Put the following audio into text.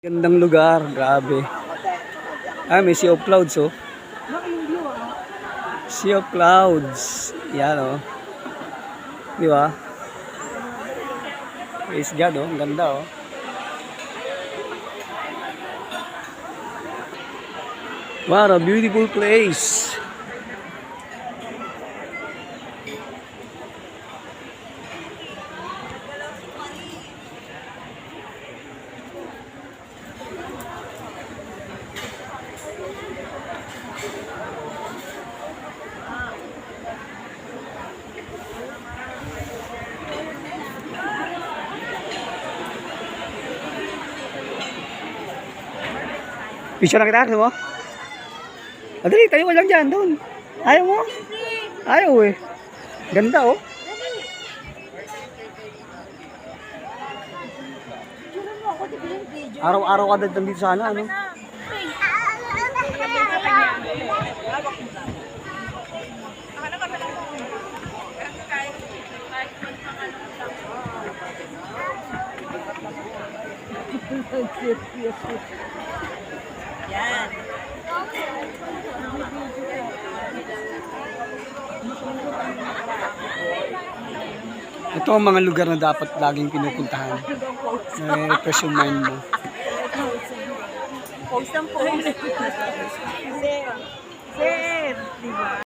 Gandang lugar, grabe. Ah, may Sea of Clouds, oh. Sea of Clouds. Yan, oh. Di ba? Praise God, oh. Ang ganda, oh. What a beautiful place. Picture na kita, gusto mo? Adali, tayo ko lang dyan, doon. Ayaw mo? Ayaw eh. Ganda, oh. Araw-araw ka dito sana, ano? Yan. Ito ang mga lugar na dapat laging pinupuntahan. Na-refresh yung mind mo. Post ang post. Sir, diba?